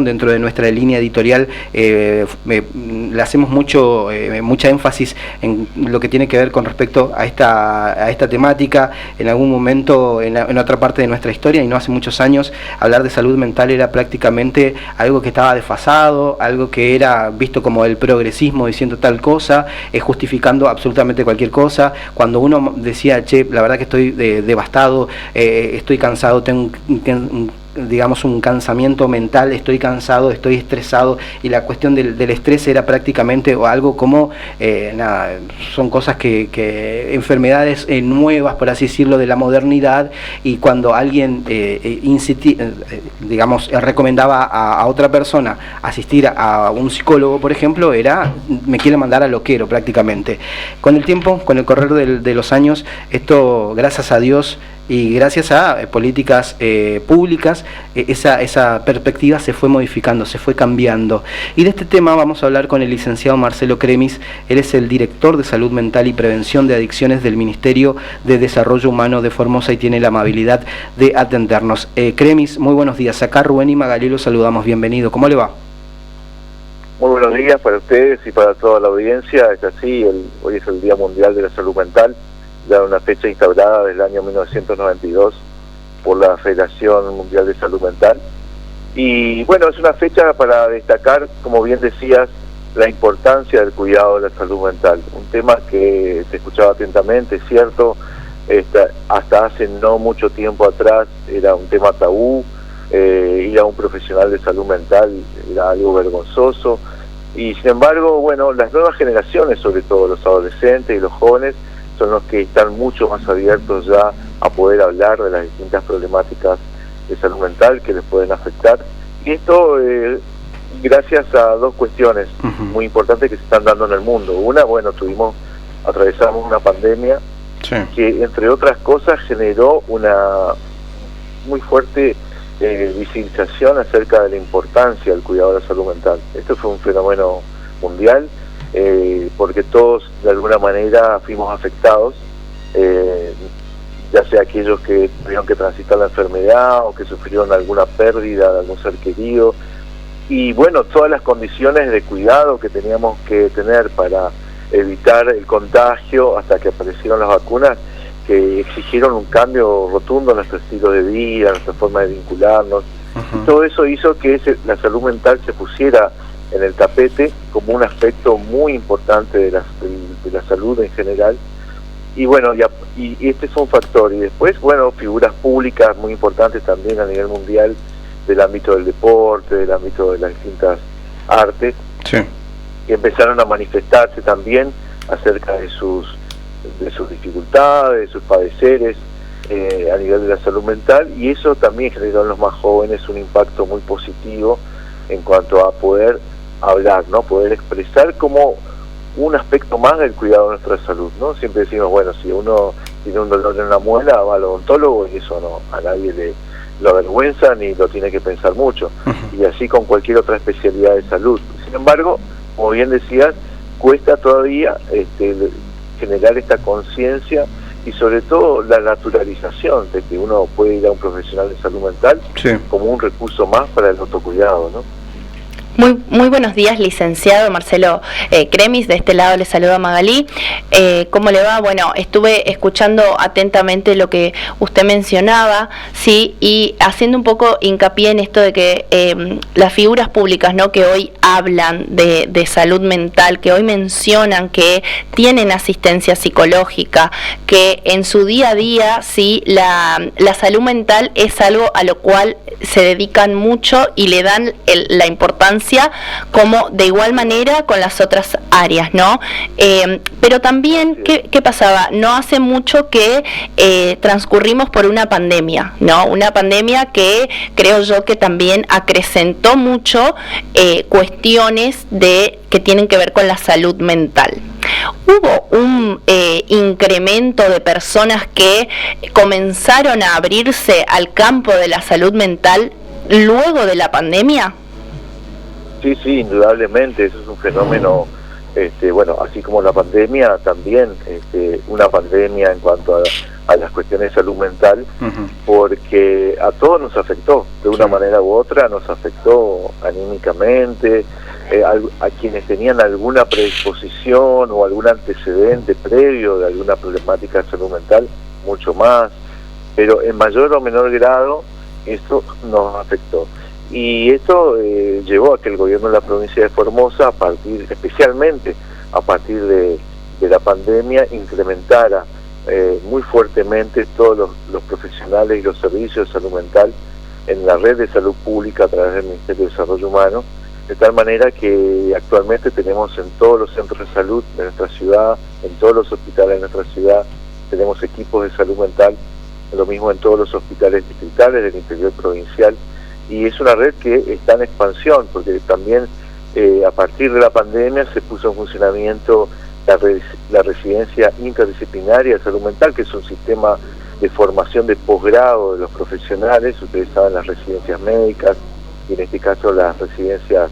dentro de nuestra línea editorial le hacemos mucha énfasis en lo que tiene que ver con respecto a esta temática. En algún momento, en otra parte de nuestra historia, y no hace muchos años, hablar de salud mental era prácticamente algo que estaba desfasado, algo que era visto como el progresismo diciendo tal cosa, justificando absolutamente cualquier cosa. Cuando uno decía, che, la verdad que estoy devastado, estoy cansado, tengo digamos un cansamiento mental, estoy cansado, estoy estresado, y la cuestión del estrés era prácticamente algo como son cosas que enfermedades nuevas, por así decirlo, de la modernidad. Y cuando alguien digamos recomendaba a otra persona asistir a un psicólogo, por ejemplo, me quiere mandar a loquero prácticamente. Con el tiempo, con el correr de los años, esto, gracias a Dios y gracias a políticas públicas, esa perspectiva se fue modificando, se fue cambiando. Y de este tema vamos a hablar con el licenciado Marcelo Cremis. Él es el director de Salud Mental y Prevención de Adicciones del Ministerio de Desarrollo Humano de Formosa, y tiene la amabilidad de atendernos. Cremis, muy buenos días. Acá Rubén y Magalí los saludamos. Bienvenido. ¿Cómo le va? Muy buenos días para ustedes y para toda la audiencia. Es así, hoy es el Día Mundial de la Salud Mental, ya una fecha instaurada desde el año 1992 por la Federación Mundial de Salud Mental. Y bueno, es una fecha para destacar, como bien decías, la importancia del cuidado de la salud mental. Un tema que te escuchaba atentamente, es cierto, hasta hace no mucho tiempo atrás era un tema tabú, ir a un profesional de salud mental era algo vergonzoso. Y sin embargo, bueno, las nuevas generaciones, sobre todo los adolescentes y los jóvenes, son los que están mucho más abiertos ya a poder hablar de las distintas problemáticas de salud mental que les pueden afectar. Y esto gracias a dos cuestiones muy importantes que se están dando en el mundo. Una, bueno, atravesamos una pandemia que, entre otras cosas, generó una muy fuerte visibilización acerca de la importancia del cuidado de la salud mental. Esto fue un fenómeno mundial, porque todos de alguna manera fuimos afectados, ya sea aquellos que tuvieron que transitar la enfermedad o que sufrieron alguna pérdida de algún ser querido, y bueno, todas las condiciones de cuidado que teníamos que tener para evitar el contagio hasta que aparecieron las vacunas, que exigieron un cambio rotundo en nuestro estilo de vida, en nuestra forma de vincularnos. Y todo eso hizo que la salud mental se pusiera en el tapete como un aspecto muy importante de la salud en general. Y bueno, y este es un factor. Y después, bueno, figuras públicas muy importantes también a nivel mundial, del ámbito del deporte, del ámbito de las distintas artes, que empezaron a manifestarse también acerca de sus dificultades, de sus padeceres a nivel de la salud mental, y eso también generó en los más jóvenes un impacto muy positivo en cuanto a poder hablar, ¿no? Poder expresar como un aspecto más del cuidado de nuestra salud, ¿no? Siempre decimos, bueno, si uno tiene un dolor en la muela, va al odontólogo, y eso no, a nadie lo avergüenza ni lo tiene que pensar mucho. Y así con cualquier otra especialidad de salud. Sin embargo, como bien decías, cuesta todavía generar esta conciencia y sobre todo la naturalización de que uno puede ir a un profesional de salud mental como un recurso más para el autocuidado, ¿no? Muy buenos días, licenciado Marcelo Cremis. De este lado le saluda Magalí. ¿Cómo le va? Bueno, estuve escuchando atentamente lo que usted mencionaba, sí, y haciendo un poco hincapié en esto de que las figuras públicas, ¿no?, que hoy hablan de salud mental, que hoy mencionan que tienen asistencia psicológica, que en su día a día, sí, la salud mental es algo a lo cual se dedican mucho y le dan la importancia, como de igual manera con las otras áreas, ¿no? Pero también, ¿qué pasaba? No hace mucho que transcurrimos por una pandemia, ¿no? Una pandemia que creo yo que también acrecentó mucho cuestiones que tienen que ver con la salud mental. Hubo un incremento de personas que comenzaron a abrirse al campo de la salud mental luego de la pandemia. Sí, indudablemente, eso es un fenómeno, bueno, así como la pandemia, también una pandemia en cuanto a las cuestiones de salud mental, porque a todos nos afectó, de una manera u otra nos afectó anímicamente, a quienes tenían alguna predisposición o algún antecedente previo de alguna problemática de salud mental, mucho más, pero en mayor o menor grado esto nos afectó. Y esto llevó a que el gobierno de la provincia de Formosa, especialmente a partir de la pandemia, incrementara muy fuertemente todos los profesionales y los servicios de salud mental en la red de salud pública a través del Ministerio de Desarrollo Humano, de tal manera que actualmente tenemos en todos los centros de salud de nuestra ciudad, en todos los hospitales de nuestra ciudad, tenemos equipos de salud mental, lo mismo en todos los hospitales distritales del interior provincial, y es una red que está en expansión, porque también a partir de la pandemia se puso en funcionamiento la residencia interdisciplinaria de salud mental, que es un sistema de formación de posgrado de los profesionales. Ustedes saben, las residencias médicas y en este caso las residencias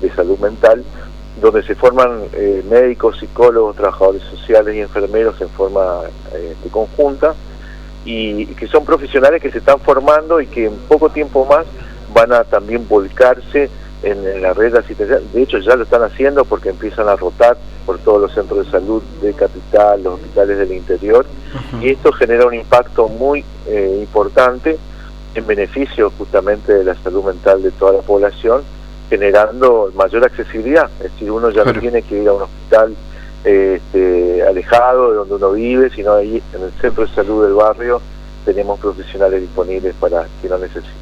de salud mental, donde se forman médicos, psicólogos, trabajadores sociales y enfermeros en forma conjunta, y que son profesionales que se están formando y que en poco tiempo más van a también volcarse en la red asistencial. De hecho ya lo están haciendo porque empiezan a rotar por todos los centros de salud de capital, los hospitales del interior, y esto genera un impacto muy importante en beneficio justamente de la salud mental de toda la población, generando mayor accesibilidad. Es decir, uno ya no tiene que ir a un hospital alejado de donde uno vive, sino ahí en el centro de salud del barrio tenemos profesionales disponibles para quien lo necesite.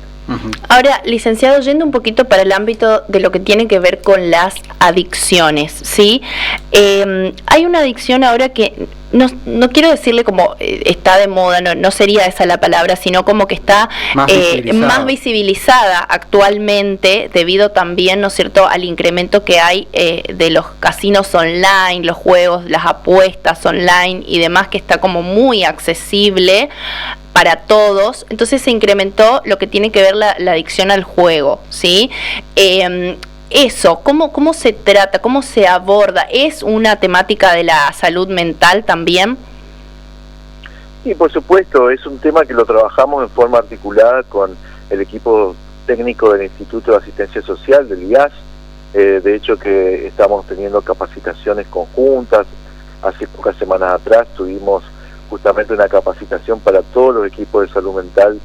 Ahora, licenciado, yendo un poquito para el ámbito de lo que tiene que ver con las adicciones, ¿sí? Hay una adicción ahora que no quiero decirle como está de moda, no sería esa la palabra, sino como que está más visibilizada actualmente, debido también, ¿no es cierto?, al incremento que hay de los casinos online, los juegos, las apuestas online y demás, que está como muy accesible para todos. Entonces se incrementó lo que tiene que ver la adicción al juego, ¿sí? Eso, ¿cómo se trata? ¿Cómo se aborda? ¿Es una temática de la salud mental también? Sí, por supuesto, es un tema que lo trabajamos en forma articulada con el equipo técnico del Instituto de Asistencia Social, del IAS. De hecho que estamos teniendo capacitaciones conjuntas. Hace pocas semanas atrás tuvimos justamente una capacitación para todos los equipos de salud mental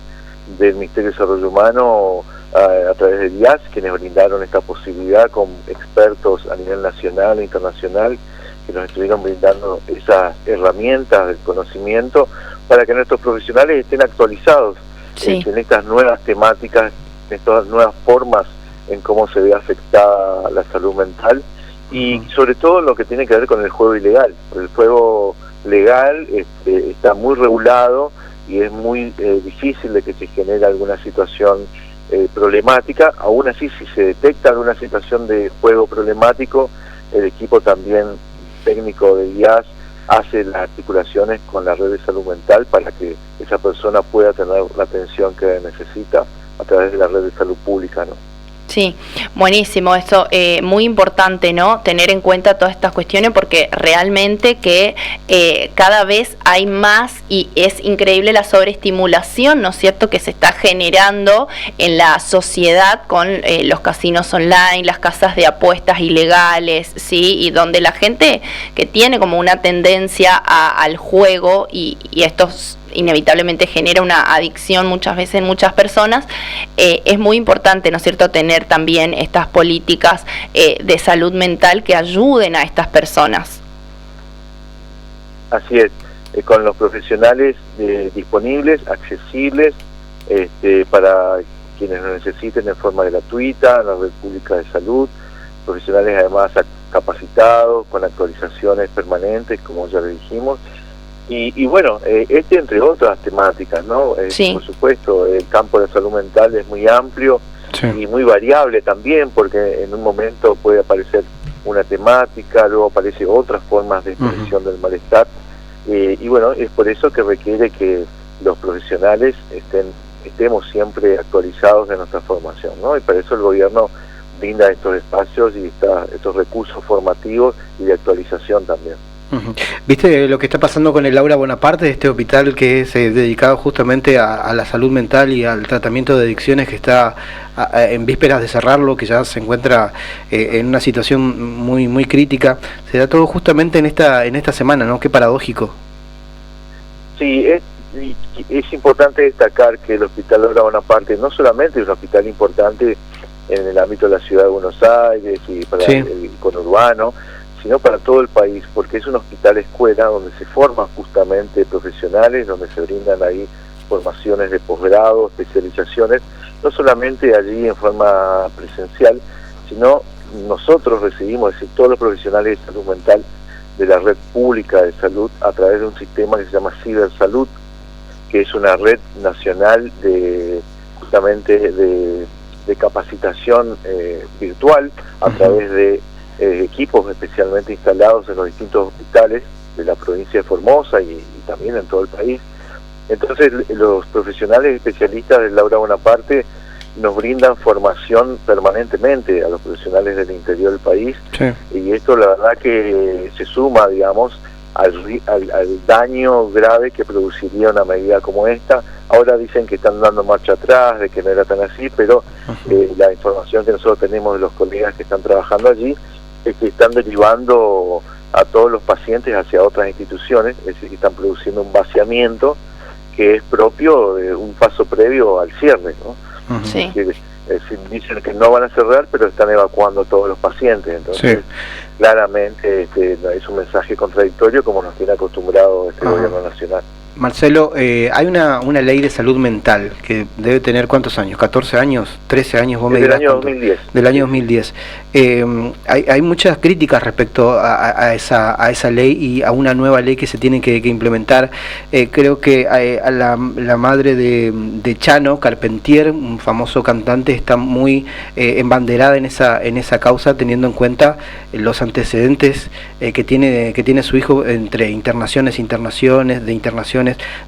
del Ministerio de Desarrollo Humano a través del IAS, quienes brindaron esta posibilidad con expertos a nivel nacional e internacional, que nos estuvieron brindando esas herramientas del conocimiento para que nuestros profesionales estén actualizados en estas nuevas temáticas, en estas nuevas formas en cómo se ve afectada la salud mental, y sobre todo lo que tiene que ver con el juego ilegal. El juego legal está muy regulado y es muy difícil de que se genere alguna situación problemática. Aún así, si se detecta alguna situación de juego problemático, el equipo también técnico del IAS hace las articulaciones con la red de salud mental para que esa persona pueda tener la atención que necesita a través de la red de salud pública, ¿no? Sí, buenísimo, eso muy importante, ¿no? Tener en cuenta todas estas cuestiones, porque realmente que cada vez hay más y es increíble la sobreestimulación, ¿no es cierto?, que se está generando en la sociedad con los casinos online, las casas de apuestas ilegales, ¿sí? Y donde la gente que tiene como una tendencia al juego y estos inevitablemente genera una adicción muchas veces en muchas personas, es muy importante, ¿no es cierto?, tener también estas políticas de salud mental que ayuden a estas personas. Así es, con los profesionales disponibles, accesibles, para quienes lo necesiten en forma gratuita, en la red pública de salud, profesionales además capacitados, con actualizaciones permanentes, como ya le dijimos. Y bueno, entre otras temáticas, ¿no? Por supuesto, el campo de la salud mental es muy amplio y muy variable también, porque en un momento puede aparecer una temática, luego aparecen otras formas de expresión del malestar, y bueno, es por eso que requiere que los profesionales estemos siempre actualizados de nuestra formación, ¿no? Y para eso el gobierno brinda estos espacios y estos recursos formativos y de actualización también. ¿Viste lo que está pasando con el Laura Bonaparte, este hospital que es dedicado justamente a la salud mental y al tratamiento de adicciones, que está en vísperas de cerrarlo, que ya se encuentra en una situación muy crítica? Se da todo justamente en esta semana, ¿no? Qué paradójico. Sí, es importante destacar que el Hospital Laura Bonaparte no solamente es un hospital importante en el ámbito de la ciudad de Buenos Aires y para el conurbano, sino para todo el país, porque es un hospital escuela donde se forman justamente profesionales, donde se brindan ahí formaciones de posgrado, especializaciones, no solamente allí en forma presencial, sino nosotros recibimos, es decir, todos los profesionales de salud mental de la red pública de salud a través de un sistema que se llama Cibersalud, que es una red nacional justamente de capacitación virtual a través de equipos especialmente instalados en los distintos hospitales de la provincia de Formosa y también en todo el país. Entonces los profesionales especialistas del Laura Bonaparte nos brindan formación permanentemente a los profesionales del interior del país, y esto la verdad que se suma, digamos, al daño grave que produciría una medida como esta. Ahora dicen que están dando marcha atrás, de que no era tan así, pero la información que nosotros tenemos de los colegas que están trabajando allí es que están derivando a todos los pacientes hacia otras instituciones, es decir, que están produciendo un vaciamiento que es propio de un paso previo al cierre, ¿no? Sí. Es decir, dicen que no van a cerrar, pero están evacuando a todos los pacientes. Entonces, claramente es un mensaje contradictorio, como nos tiene acostumbrado este gobierno nacional. Marcelo, hay una ley de salud mental que debe tener ¿cuántos años? ¿14 años? ¿13 años? ¿Vos me dirás? Del año 2010. Del año 2010. Hay muchas críticas respecto a esa ley y a una nueva ley que se tiene que implementar. Creo que a la madre de Chano, Carpentier, un famoso cantante, está muy embanderada en esa causa, teniendo en cuenta los antecedentes que tiene su hijo entre internaciones,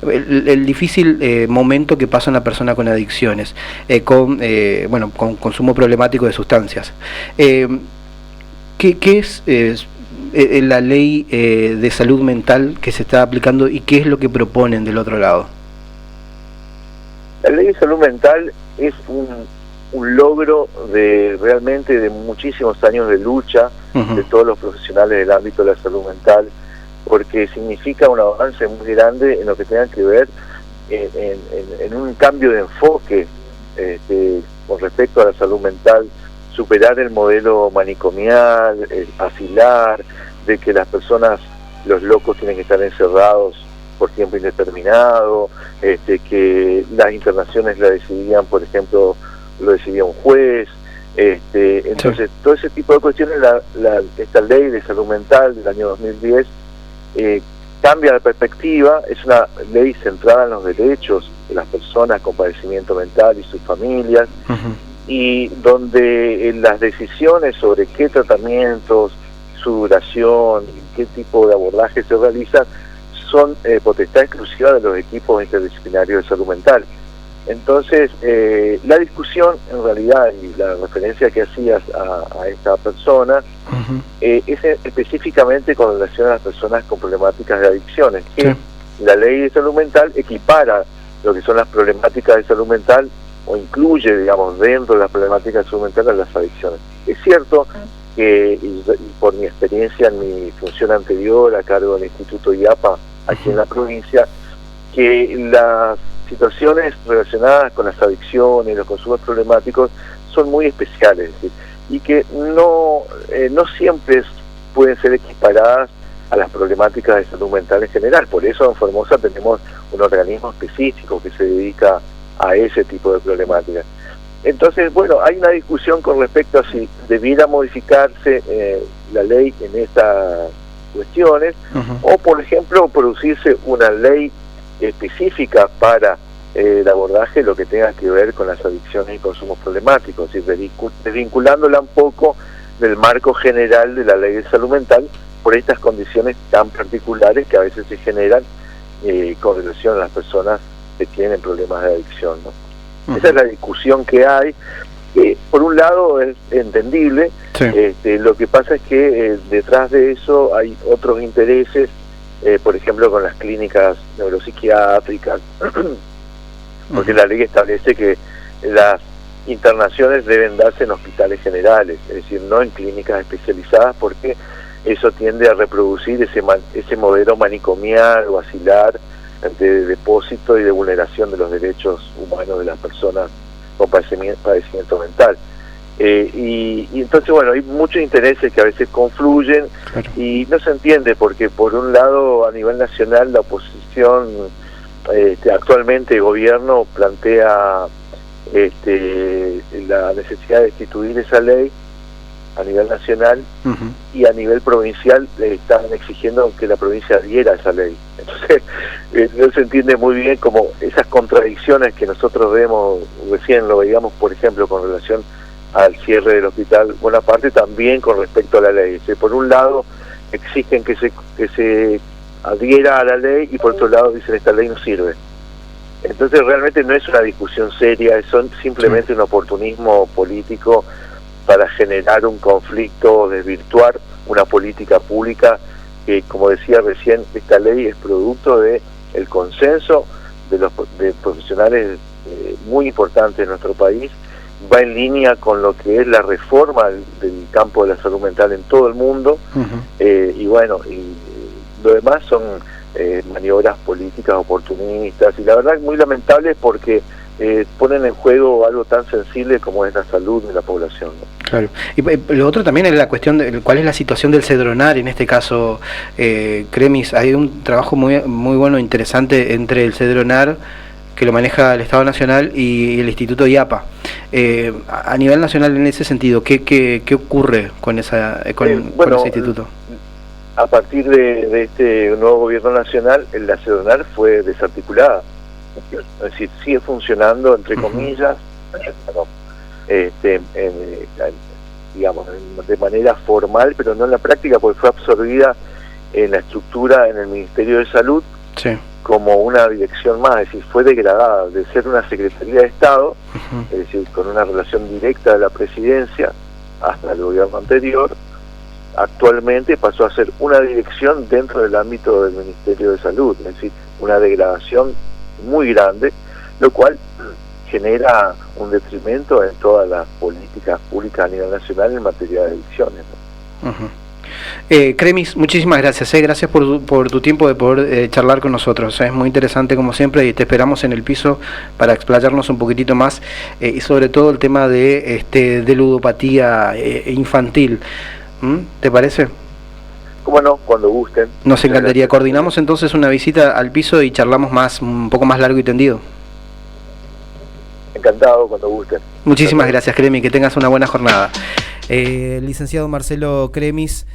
el difícil momento que pasa una persona con adicciones, con consumo problemático de sustancias. ¿Qué es la ley de salud mental que se está aplicando y qué es lo que proponen del otro lado? La ley de salud mental es un logro realmente de muchísimos años de lucha de todos los profesionales del ámbito de la salud mental, porque significa un avance muy grande en lo que tenga que ver en un cambio de enfoque con respecto a la salud mental, superar el modelo manicomial, asilar, de que las personas, los locos tienen que estar encerrados por tiempo indeterminado, que las internaciones la decidían, por ejemplo, lo decidía un juez. Entonces, todo ese tipo de cuestiones, esta ley de salud mental del año 2010 cambia la perspectiva. Es una ley centrada en los derechos de las personas con padecimiento mental y sus familias, y donde las decisiones sobre qué tratamientos, su duración, qué tipo de abordaje se realizan, son potestad exclusiva de los equipos interdisciplinarios de salud mental. Entonces, la discusión en realidad, y la referencia que hacías a esta persona, es específicamente con relación a las personas con problemáticas de adicciones, que la ley de salud mental equipara lo que son las problemáticas de salud mental, o incluye, digamos, dentro de las problemáticas de salud mental a las adicciones. Es cierto que, y por mi experiencia en mi función anterior a cargo del Instituto IAPA aquí en la provincia, que las situaciones relacionadas con las adicciones y los consumos problemáticos son muy especiales, es decir, y que no siempre pueden ser equiparadas a las problemáticas de salud mental en general. Por eso en Formosa tenemos un organismo específico que se dedica a ese tipo de problemáticas. Entonces, bueno, hay una discusión con respecto a si debiera modificarse la ley en estas cuestiones, o por ejemplo producirse una ley específica para el abordaje de lo que tenga que ver con las adicciones y consumos problemáticos, es decir, desvinculándola un poco del marco general de la ley de salud mental por estas condiciones tan particulares que a veces se generan con relación a las personas que tienen problemas de adicción, ¿no? Esa es la discusión que hay. por un lado es entendible, sí. Lo que pasa es que detrás de eso hay otros intereses, por ejemplo con las clínicas neuropsiquiátricas, porque la ley establece que las internaciones deben darse en hospitales generales, es decir, no en clínicas especializadas, porque eso tiende a reproducir ese modelo manicomial o asilar de depósito y de vulneración de los derechos humanos de las personas con padecimiento mental. Y entonces, bueno, hay muchos intereses que a veces confluyen, claro. Y no se entiende porque, por un lado, a nivel nacional, la oposición, actualmente el gobierno plantea la necesidad de instituir esa ley a nivel nacional, y a nivel provincial están exigiendo que la provincia adhiera a esa ley. Entonces no se entiende muy bien como esas contradicciones que nosotros vemos, recién lo veíamos por ejemplo con relación al cierre del hospital Bonaparte, también con respecto a la ley. Por un lado exigen que se adhiera a la ley, y por otro lado dicen esta ley no sirve. Entonces realmente no es una discusión seria, es simplemente un oportunismo político para generar un conflicto, desvirtuar una política pública que, como decía recién, esta ley es producto de el consenso de profesionales muy importantes en nuestro país, va en línea con lo que es la reforma del campo de la salud mental en todo el mundo, y bueno, y lo demás son maniobras políticas oportunistas, y la verdad es muy lamentable porque ponen en juego algo tan sensible como es la salud de la población, ¿no? Claro. Y lo otro también es la cuestión de cuál es la situación del Cedronar en este caso, Cremis. Hay un trabajo muy bueno, interesante entre el Cedronar, que lo maneja el Estado Nacional, y el Instituto IAPA. A nivel nacional, en ese sentido, ¿qué ocurre con ese instituto? A partir de este nuevo gobierno nacional, la Cedronar fue desarticulada. Es decir, sigue funcionando, entre comillas, digamos, de manera formal, pero no en la práctica, porque fue absorbida en la estructura en el Ministerio de Salud, sí, como una dirección más. Es decir, fue degradada de ser una Secretaría de Estado, es decir, con una relación directa de la presidencia hasta el gobierno anterior. Actualmente pasó a ser una dirección dentro del ámbito del Ministerio de Salud, es decir, una degradación muy grande, lo cual genera un detrimento en todas las políticas públicas a nivel nacional en materia de adicciones, ¿no? Cremis, muchísimas gracias, gracias por tu tiempo de poder charlar con nosotros, es muy interesante como siempre, y te esperamos en el piso para explayarnos un poquitito más, y sobre todo el tema de ludopatía infantil. ¿Te parece? Cómo no, cuando gusten. Nos encantaría. Coordinamos entonces una visita al piso y charlamos un poco más largo y tendido. Encantado, cuando gusten. Muchísimas gracias, Cremis, que tengas una buena jornada. Licenciado Marcelo Cremis.